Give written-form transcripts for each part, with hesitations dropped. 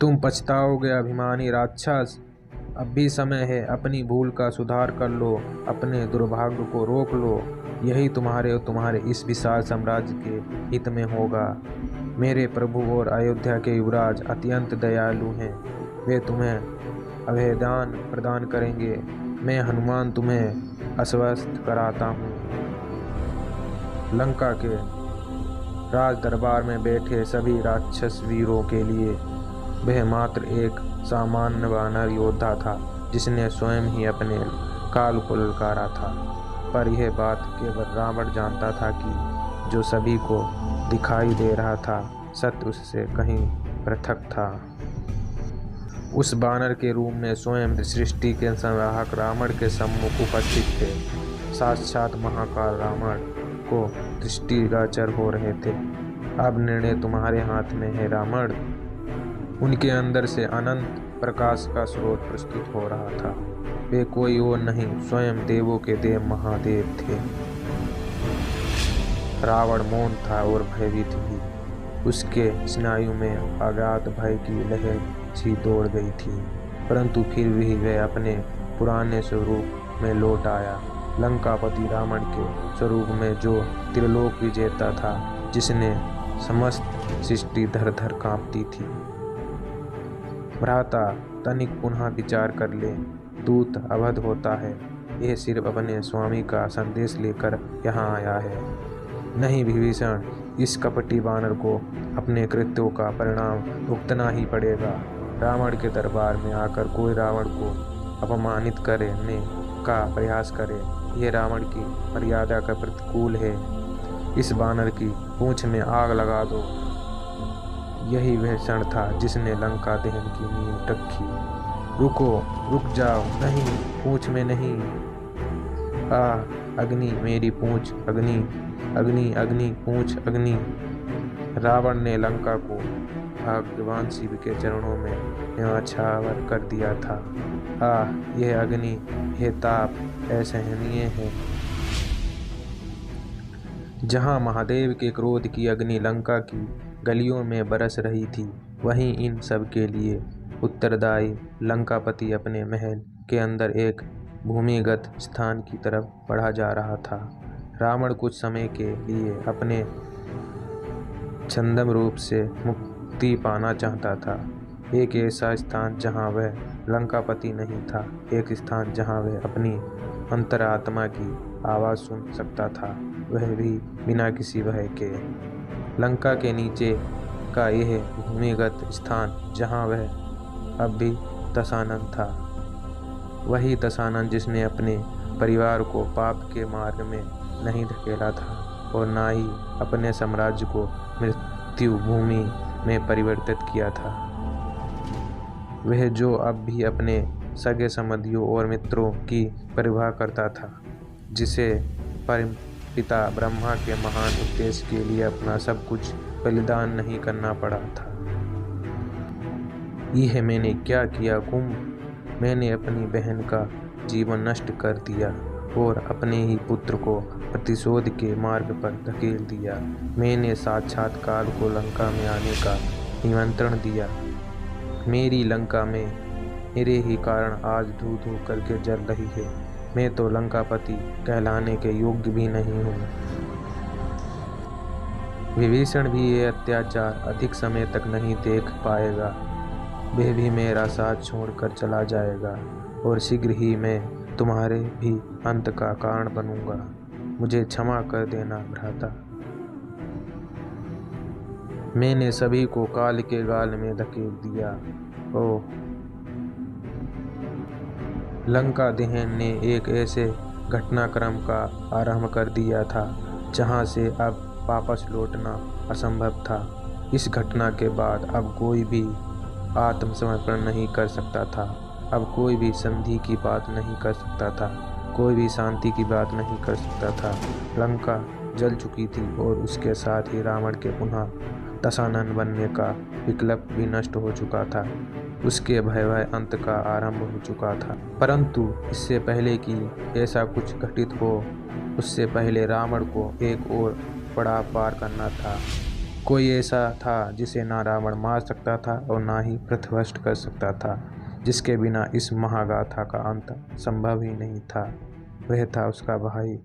तुम पछताओगे अभिमानी राक्षस। अब भी समय है, अपनी भूल का सुधार कर लो, अपने दुर्भाग्य को रोक लो। यही तुम्हारे और तुम्हारे इस विशाल साम्राज्य के हित में होगा। मेरे प्रभु और अयोध्या के युवराज अत्यंत दयालु हैं। वे तुम्हें अभयदान प्रदान करेंगे। मैं हनुमान तुम्हें आश्वस्त कराता हूँ। लंका के राज दरबार में बैठे सभी राक्षस वीरों के लिए वह मात्र एक सामान्य वानर योद्धा था, जिसने स्वयं ही अपने काल को ललकारा था। पर यह बात केवल रावण जानता था कि जो सभी को दिखाई दे रहा था, सत्य उससे कहीं पृथक था। उस बानर के रूप में स्वयं सृष्टि के संवाहक रावण के सम्मुख उपस्थित थे। साक्षात महाकाल रावण को दृष्टिगोचर हो रहे थे। अब निर्णय तुम्हारे हाथ में है रावण। उनके अंदर से अनंत प्रकाश का स्रोत प्रस्तुत हो रहा था। वे कोई और नहीं, स्वयं देवों के देव महादेव थे। रावण मौन था और भयभीत भी। उसके स्नायु में अगाध भय की लहर सी दौड़ गई थी, परंतु फिर भी वह अपने पुराने स्वरूप में लौट आया। लंकापति रावण के स्वरूप में, जो त्रिलोक विजेता था, जिसने समस्त सृष्टि धर धर कांपती थी। भ्राता, तनिक पुनः विचार कर ले। दूत अवध होता है, यह सिर्फ अपने स्वामी का संदेश लेकर यहाँ आया है। नहीं विभीषण, इस कपटी बानर को अपने कृत्यों का परिणाम भुगतना ही पड़ेगा। रावण के दरबार में आकर कोई रावण को अपमानित करने का प्रयास करे, यह रावण की मर्यादा का प्रतिकूल है। इस बानर की पूंछ में आग लगा दो। यही वह क्षण था जिसने लंका दहन की नींव रखी। रुको, रुक जाओ। नहीं, पूंछ में नहीं। अग्नि, मेरी पूंछ, अग्नि, अग्नि, अग्नि, पूंछ, अग्नि। रावण ने लंका को भगवान शिव के चरणों में न्यौछावर कर दिया था। यह अग्नि, यह ताप असहनीय है। जहाँ महादेव के क्रोध की अग्नि लंका की गलियों में बरस रही थी, वहीं इन सब के लिए उत्तरदायी लंकापति अपने महल के अंदर एक भूमिगत स्थान की तरफ बढ़ा जा रहा था। रावण कुछ समय के लिए अपने छद्म रूप से मुक्ति पाना चाहता था। एक ऐसा स्थान जहां वह लंकापति नहीं था, एक स्थान जहां वह अपनी अंतरात्मा की आवाज़ सुन सकता था, वह भी बिना किसी भय के। लंका के नीचे का यह भूमिगत स्थान जहां वह अब भी दशानन था, वही दशानन जिसने अपने परिवार को पाप के मार्ग में नहीं धकेला था और ना ही अपने साम्राज्य को मृत्यु भूमि में परिवर्तित किया था। वह जो अब भी अपने सगे संबंधियों और मित्रों की परवाह करता था, जिसे परम पिता ब्रह्मा के महान उद्देश्य के लिए अपना सब कुछ बलिदान नहीं करना पड़ा था। यह मैंने क्या किया कुंभ? मैंने अपनी बहन का जीवन नष्ट कर दिया और अपने ही पुत्र को प्रतिशोध के मार्ग पर धकेल दिया। मैंने साक्षात काल को लंका में आने का निमंत्रण दिया। मेरी लंका में मेरे ही कारण आज धू धू करके जल रही है। मैं तो लंकापति कहलाने के योग्य भी नहीं हूँ। विभीषण भी ये अत्याचार अधिक समय तक नहीं देख पाएगा। वह भी मेरा साथ छोड़कर चला जाएगा और शीघ्र ही मैं तुम्हारे भी अंत का कारण बनूंगा। मुझे क्षमा कर देना भ्राता। मैंने सभी को काल के गाल में धकेल दिया। ओह, लंका दहन ने एक ऐसे घटनाक्रम का आरंभ कर दिया था जहां से अब वापस लौटना असंभव था। इस घटना के बाद अब कोई भी आत्मसमर्पण नहीं कर सकता था। अब कोई भी संधि की बात नहीं कर सकता था, कोई भी शांति की बात नहीं कर सकता था। लंका जल चुकी थी और उसके साथ ही रावण के पुनः दशानन बनने का विकल्प भी नष्ट हो चुका था। उसके भयावह अंत का आरंभ हो चुका था। परंतु इससे पहले कि ऐसा कुछ घटित हो, उससे पहले रावण को एक और पड़ाव पार करना था। कोई ऐसा था जिसे ना रावण मार सकता था और ना ही पृथ्वी कर सकता था, जिसके बिना इस महागाथा का अंत संभव ही नहीं था। वह था उसका भाई,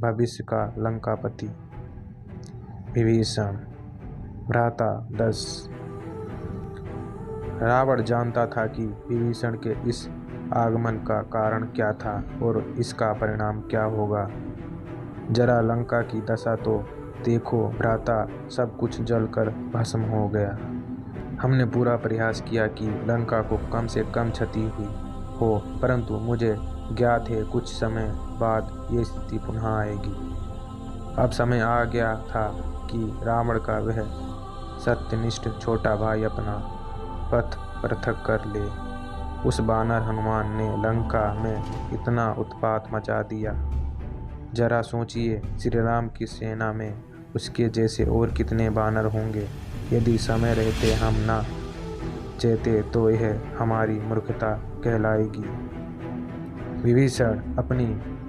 भविष्य का लंकापति विभीषण। भ्राता 10। रावण जानता था कि विभीषण के इस आगमन का कारण क्या था और इसका परिणाम क्या होगा। जरा लंका की दशा तो देखो भ्राता, सब कुछ जलकर भस्म हो गया। हमने पूरा प्रयास किया कि लंका को कम से कम क्षति हुई हो, परंतु मुझे ज्ञात है कुछ समय बाद ये स्थिति पुनः आएगी। अब समय आ गया था कि रावण का वह सत्यनिष्ठ छोटा भाई अपना पथ पृथक कर ले। उस बानर हनुमान ने लंका में इतना उत्पात मचा दिया। जरा सोचिए, श्री राम की सेना में उसके जैसे और कितने बानर होंगे। यदि समय रहते हम न चेते तो यह हमारी मूर्खता कहलाएगी। विभीषण अपनी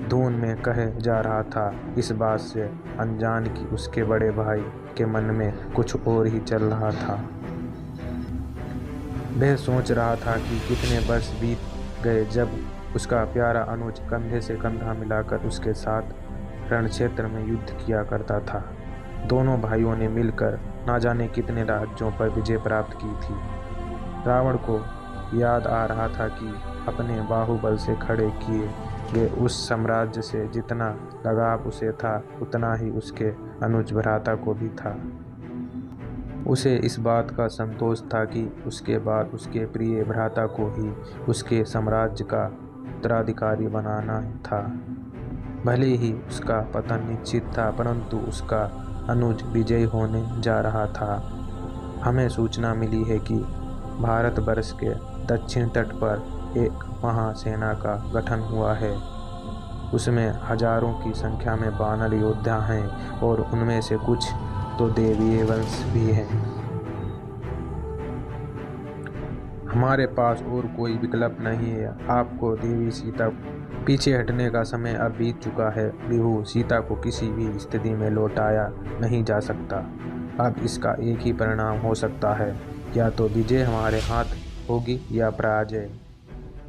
धुन में कहे जा रहा था, इस बात से अनजान कि उसके बड़े भाई के मन में कुछ और ही चल रहा था। वह सोच रहा था कि कितने वर्ष बीत गए जब उसका प्यारा अनुज कंधे से कंधा मिलाकर उसके साथ रणक्षेत्र में युद्ध किया करता था। दोनों भाइयों ने मिलकर ना जाने कितने राज्यों पर विजय प्राप्त की थी। रावण को याद आ रहा था कि अपने बाहुबल से खड़े किए गए उस साम्राज्य से जितना लगाव उसे था, उतना ही उसके अनुज भ्राता को भी था। उसे इस बात का संतोष था कि उसके बाद उसके प्रिय भ्राता को ही उसके साम्राज्य का उत्तराधिकारी बनाना था। भले ही उसका पतन निश्चित था, परंतु उसका अनुज विजयी होने जा रहा था। हमें सूचना मिली है कि भारतवर्ष के दक्षिण तट पर एक महासेना का गठन हुआ है। उसमें हजारों की संख्या में वानर योद्धा हैं और उनमें से कुछ तो देवीय वंश भी हैं। हमारे पास और कोई विकल्प नहीं है। आपको देवी सीता पीछे हटने का समय अब बीत चुका है। विभु, सीता को किसी भी स्थिति में लौटाया नहीं जा सकता। अब इसका एक ही परिणाम हो सकता है, या तो विजय हमारे हाथ होगी या पराजय।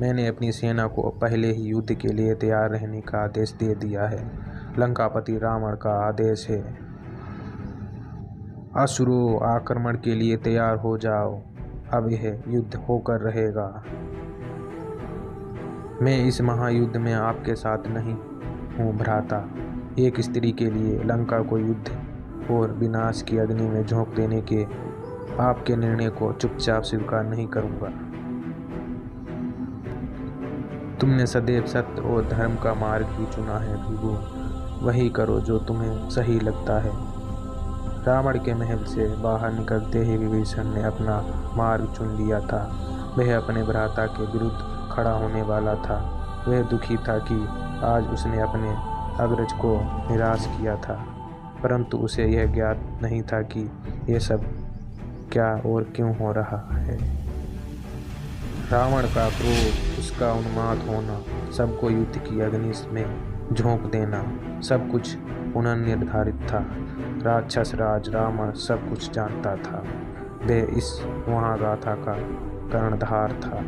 मैंने अपनी सेना को पहले ही युद्ध के लिए तैयार रहने का आदेश दे दिया है। लंकापति रावण का आदेश है, असुरों, आक्रमण के लिए तैयार हो जाओ। अब यह युद्ध होकर रहेगा। मैं इस महायुद्ध में आपके साथ नहीं हूँ भ्राता। एक स्त्री के लिए लंका को युद्ध और विनाश की अग्नि में झोंक देने के आपके निर्णय को चुपचाप स्वीकार नहीं करूँगा। तुमने सदैव सत्य और धर्म का मार्ग ही चुना है विभु। वही करो जो तुम्हें सही लगता है। रावण के महल से बाहर निकलते ही विभीषण ने अपना मार्ग चुन लिया था। वह अपने भ्राता के विरुद्ध खड़ा होने वाला था। वह दुखी था कि आज उसने अपने अग्रज को निराश किया था, परंतु उसे यह ज्ञात नहीं था कि यह सब क्या और क्यों हो रहा है। रावण का क्रोध, उसका उन्माद होना, सबको युद्ध की अग्नि में झोंक देना, सब कुछ पुनर्निर्धारित था। राक्षस राज रावण सब कुछ जानता था। वह इस महागाथा का कर्णधार था।